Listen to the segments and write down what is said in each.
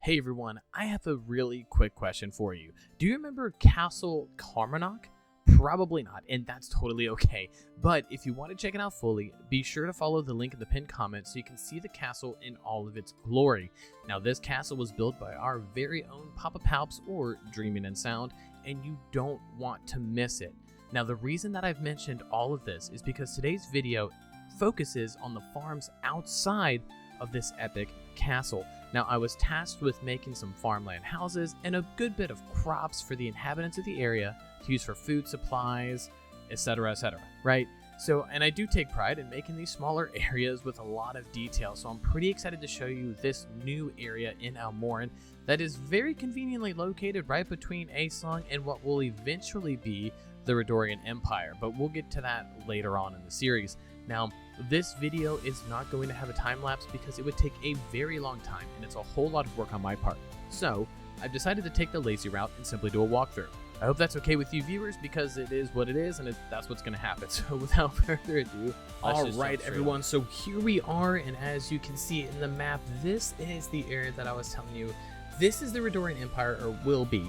Hey everyone, I have a really quick question for you. Do you remember Castle Calmarnock? Probably not, and that's totally okay. But if you want to check it out fully, be sure to follow the link in the pinned comment so you can see the castle in all of its glory. Now, this castle was built by our very own Papa Palps, or Dreaming in Sound, and you don't want to miss it. Now, the reason that I've mentioned all of this is because today's video focuses on the farms outside of this epic castle. Now, I was tasked with making some farmland houses and a good bit of crops for the inhabitants of the area to use for food supplies, etc., right? So, and I do take pride in making these smaller areas with a lot of detail, so I'm pretty excited to show you this new area in Almoran that is very conveniently located right between Aeslong and what will eventually be the Redorian Empire, but we'll get to that later on in the series. Now, this video is not going to have a time lapse because it would take a very long time and it's a whole lot of work on my part. So, I've decided to take the lazy route and simply do a walkthrough. I hope that's okay with you viewers because it is what it is and that's what's going to happen. So without further ado, alright everyone, so here we are, and as you can see in the map, this is the area that I was telling you. This is the Redorian Empire, or will be.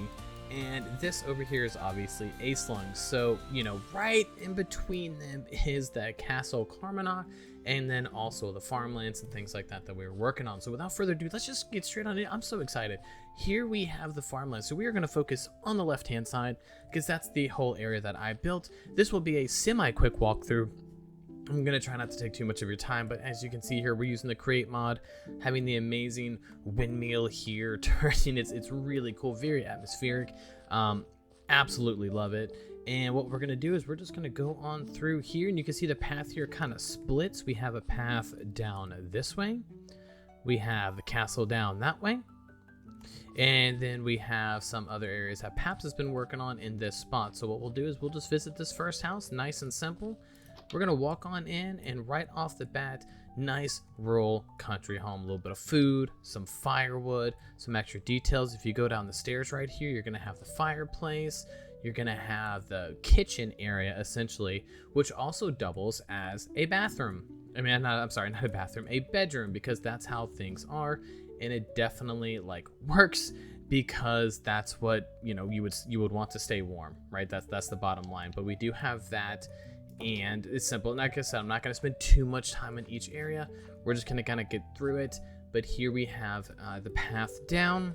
And this over here is obviously Aeslong. So, you know, right in between them is the Castle Calmarnock, and then also the farmlands and things like that we were working on. So without further ado, let's just get straight on it. I'm so excited. Here we have the farmlands. So we are going to focus on the left-hand side because that's the whole area that I built. This will be a semi-quick walkthrough. I'm going to try not to take too much of your time, but as you can see here, we're using the create mod, having the amazing windmill here turning. It's really cool, very atmospheric. Absolutely love it. And what we're going to do is we're just going to go on through here, and you can see the path here kind of splits. We have a path down this way. We have the castle down that way. And then we have some other areas that Paps has been working on in this spot. So what we'll do is we'll just visit this first house, nice and simple. We're going to walk on in, and right off the bat, nice rural country home. A little bit of food, some firewood, some extra details. If you go down the stairs right here, you're going to have the fireplace. You're going to have the kitchen area, essentially, which also doubles as a bathroom. I'm sorry, not a bathroom, a bedroom, because that's how things are. And it definitely works because that's what, you would want to stay warm, right? That's the bottom line. But we do have that. And it's simple. And like I said, I'm not going to spend too much time in each area. We're just going to kind of get through it. But here we have the path down.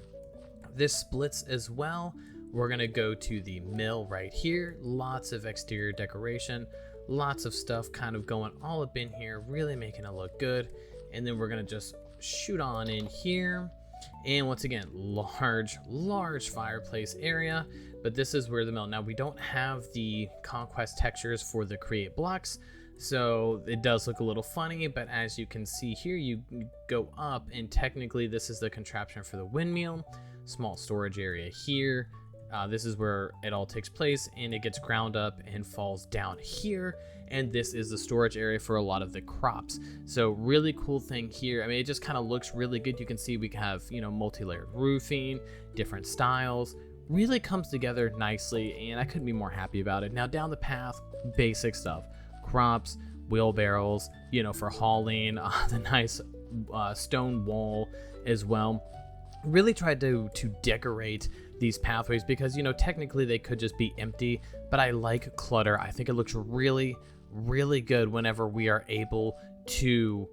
This splits as well. We're going to go to the mill right here. Lots of exterior decoration. Lots of stuff kind of going all up in here. Really making it look good. And then we're going to just shoot on in here. And once again, large fireplace area, but this is where the mill. Now, we don't have the conquest textures for the create blocks, so it does look a little funny, but as you can see here, you go up, and technically this is the contraption for the windmill. Small storage area here. This is where it all takes place, and it gets ground up and falls down here. And this is the storage area for a lot of the crops. So really cool thing here. I mean, it just kind of looks really good. You can see we have, multi-layered roofing, different styles. Really comes together nicely, and I couldn't be more happy about it. Now down the path, basic stuff. Crops, wheelbarrows, for hauling, the nice stone wall as well. Really tried to decorate these pathways because, technically they could just be empty, but I like clutter. I think it looks really good whenever we are able to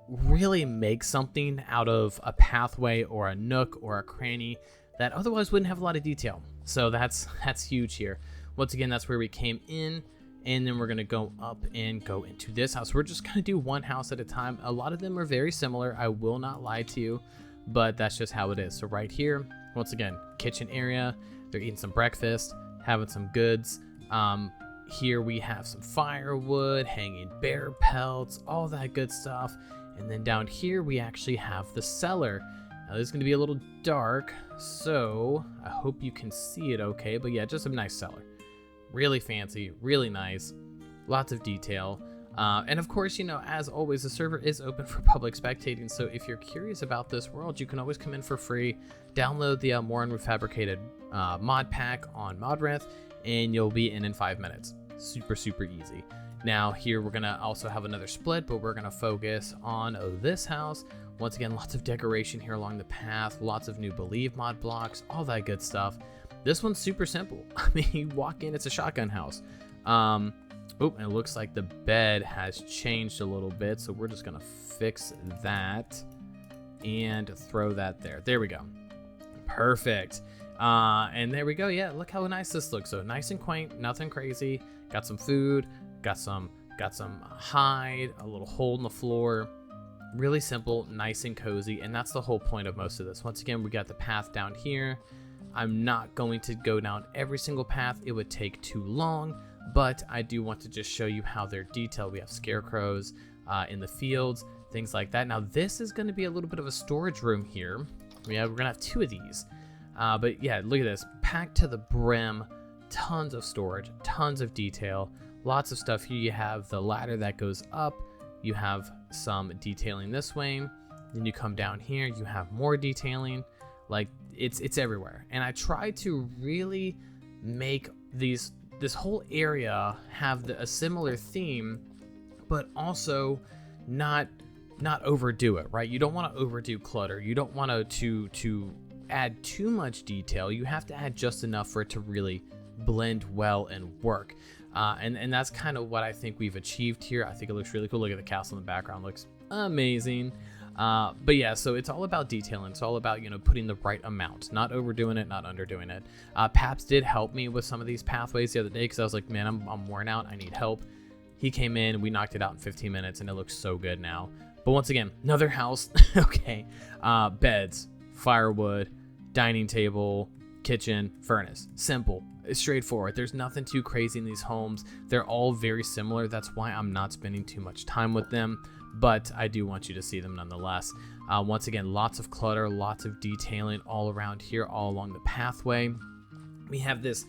really make something out of a pathway or a nook or a cranny that otherwise wouldn't have a lot of detail. So that's huge here. Once again, that's where we came in, and then we're going to go up and go into this house. We're just going to do one house at a time. A lot of them are very similar, I will not lie to you, but that's just how it is. So right here, once again, kitchen area. They're eating some breakfast, having some goods. Here we have some firewood, hanging bear pelts, all that good stuff. And then down here, we actually have the cellar. Now this is going to be a little dark, so I hope you can see it okay. But yeah, just a nice cellar. Really fancy, really nice, lots of detail. And of course, as always, the server is open for public spectating. So if you're curious about this world, you can always come in for free. Download the Almoran Refabricated mod pack on Modreth, and you'll be in 5 minutes. Super easy. Now here we're gonna also have another split, but we're gonna focus on this house. Once again, lots of decoration here along the path, lots of new Believe mod blocks, all that good stuff. This one's super simple. I mean, you walk in, it's a shotgun house. Oh, and it looks like the bed has changed a little bit, so we're just gonna fix that and throw that there. There we go. Perfect. And there we go. Yeah, look how nice this looks. So nice and quaint, nothing crazy. Got some food, got some hide, a little hole in the floor. Really simple, nice and cozy, and that's the whole point of most of this. Once again, we got the path down here. I'm not going to go down every single path. It would take too long, but I do want to just show you how they're detailed. We have scarecrows in the fields, things like that. Now, this is going to be a little bit of a storage room here. Yeah, we're going to have 2 of these. But yeah, look at this. Packed to the brim. Tons of storage, tons of detail, lots of stuff here. You have the ladder that goes up. You have some detailing this way. Then you come down here, you have more detailing. Like it's everywhere. And I try to really make this whole area have a similar theme, but also not overdo it, right? You don't want to overdo clutter. You don't want to add too much detail. You have to add just enough for it to really blend well and work. And that's kind of what I think we've achieved here. I think it looks really cool. Look at the castle in the background, looks amazing. But yeah, so it's all about detailing. It's all about, putting the right amount, not overdoing it, not underdoing it. Paps did help me with some of these pathways the other day, because I was like, man, I'm worn out, I need help. He came in, we knocked it out in 15 minutes, and it looks so good now. But once again, another house. Okay. Beds, firewood, dining table, kitchen, furnace. Simple. It's straightforward. There's nothing too crazy in these homes. They're all very similar. That's why I'm not spending too much time with them, but I do want you to see them nonetheless. Once again, lots of clutter, lots of detailing all around here, all along the pathway. We have this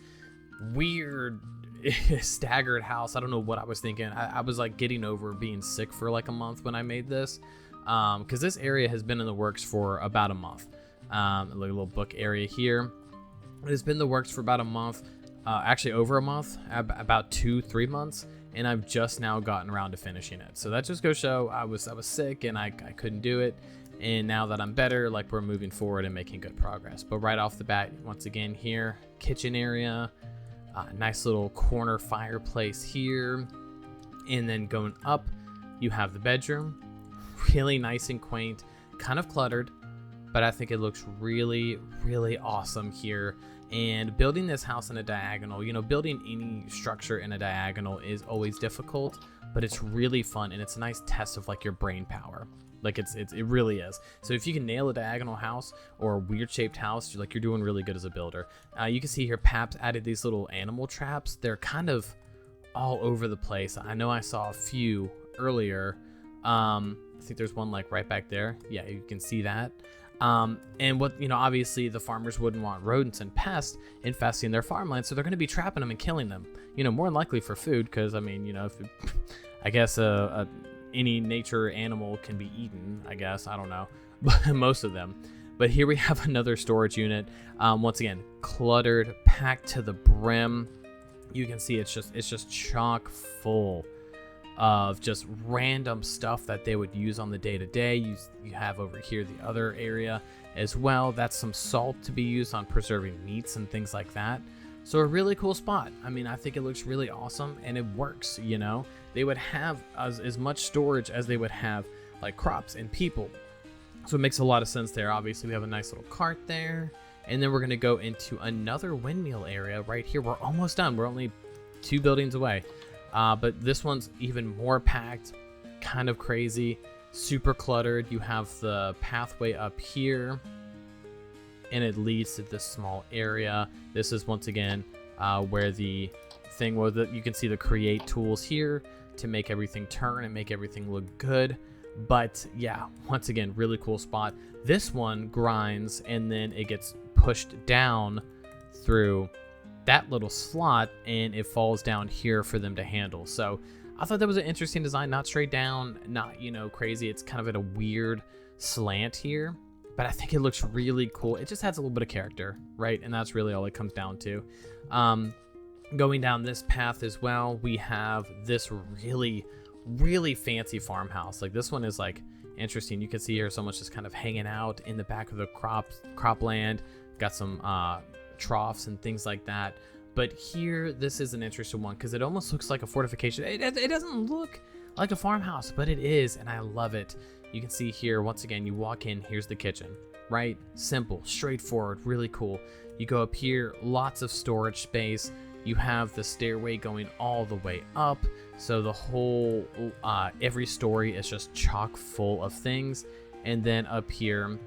weird staggered house. I don't know what I was thinking. I was like getting over being sick for like a month when I made this, because this area has been in the works for about a month. A little book area here. It has been in the works for about a month, actually over a month, about 2-3 months, and I've just now gotten around to finishing it. So that just goes to show I was sick and I couldn't do it, and now that I'm better, like, we're moving forward and making good progress. But right off the bat, once again here, kitchen area, nice little corner fireplace here, and then going up, you have the bedroom, really nice and quaint, kind of cluttered, but I think it looks really, really awesome here. And building this house in a diagonal, building any structure in a diagonal is always difficult, but it's really fun, and it's a nice test of like your brain power. Like it really is. So if you can nail a diagonal house or a weird shaped house, you're doing really good as a builder. You can see here, Paps added these little animal traps. They're kind of all over the place. I know I saw a few earlier. I think there's one like right back there. Yeah, you can see that. And what, obviously the farmers wouldn't want rodents and pests infesting their farmland, so they're going to be trapping them and killing them, more than likely for food, because, I mean, I guess any nature animal can be eaten, I guess, I don't know, but most of them. But here we have another storage unit, once again, cluttered, packed to the brim. You can see it's just chock full of just random stuff that they would use on the day-to-day. You have over here the other area as well. That's some salt to be used on preserving meats and things like that. So a really cool spot. I mean, I think it looks really awesome, and it works. They would have as much storage as they would have like crops and people, so it makes a lot of sense there. Obviously, we have a nice little cart there, and then we're going to go into another windmill area right here. We're almost done. We're only 2 buildings away. But this one's even more packed, kind of crazy, super cluttered. You have the pathway up here, and it leads to this small area. This is once again where the thing was that you can see the create tools here to make everything turn and make everything look good. But yeah, once again, really cool spot. This one grinds and then it gets pushed down through that little slot, and it falls down here for them to handle. So I thought that was an interesting design, not straight down, not crazy. It's kind of at a weird slant here, but I think it looks really cool. It just adds a little bit of character, right? And that's really all it comes down to. Going down this path as well, we have this really, really fancy farmhouse. Like, this one is like, interesting. You can see here someone's just kind of hanging out in the back of the cropland. Got some troughs and things like that. But here, this is an interesting one because it almost looks like a fortification. It doesn't look like a farmhouse, but it is, and I love it. You can see here, once again, you walk in, here's the kitchen, right? Simple, straightforward, really cool. You go up here, lots of storage space. You have the stairway going all the way up. So the whole, every story is just chock full of things. And then up here,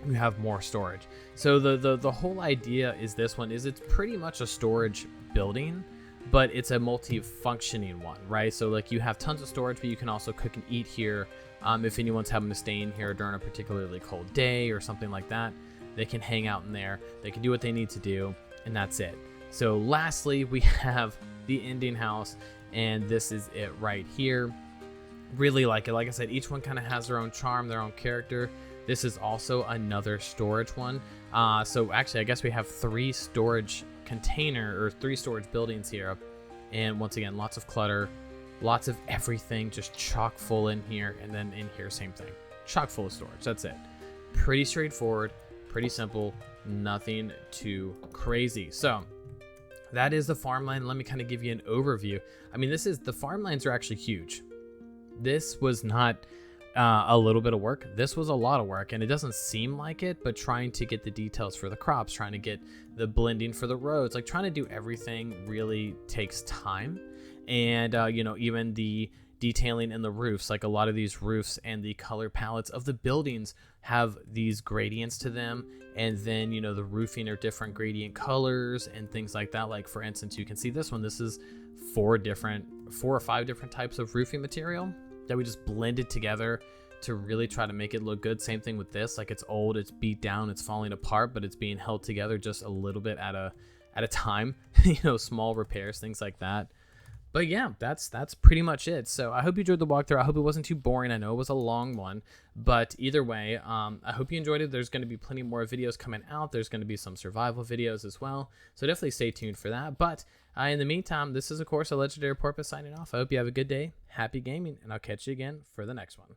you have more storage. So the whole idea is this one is it's pretty much a storage building, but it's a multi-functioning one, right? So like you have tons of storage, but you can also cook and eat here. If anyone's having to stay in here during a particularly cold day or something like that, they can hang out in there. They can do what they need to do, and that's it. So lastly, we have the ending house, and this is it right here. Really like it. Like I said, each one kind of has their own charm, their own character. This is also another storage one. So actually, I guess we have 3 storage buildings here. And once again, lots of clutter, lots of everything, just chock full in here. And then in here, same thing, chock full of storage. That's it. Pretty straightforward, pretty simple, nothing too crazy. So that is the farmland. Let me kind of give you an overview. I mean, the farmlands are actually huge. This was not a little bit of work. This was a lot of work, and it doesn't seem like it, but trying to get the details for the crops, trying to get the blending for the roads, like trying to do everything really takes time. And you know, even the detailing in the roofs, like a lot of these roofs and the color palettes of the buildings have these gradients to them, and then, you know, the roofing are different gradient colors and things like that. Like for instance, you can see this one, this is 4 or 5 different types of roofing material that we just blended together to really try to make it look good. Same thing with this, like it's old, it's beat down, it's falling apart, but it's being held together just a little bit at a time. You know, small repairs, things like that. But yeah, that's pretty much it. So I hope you enjoyed the walkthrough. I hope it wasn't too boring. I know it was a long one, but either way, I hope you enjoyed it. There's going to be plenty more videos coming out. There's going to be some survival videos as well. So definitely stay tuned for that. But in the meantime, this is, of course, a Legendary Porpoise signing off. I hope you have a good day. Happy gaming, and I'll catch you again for the next one.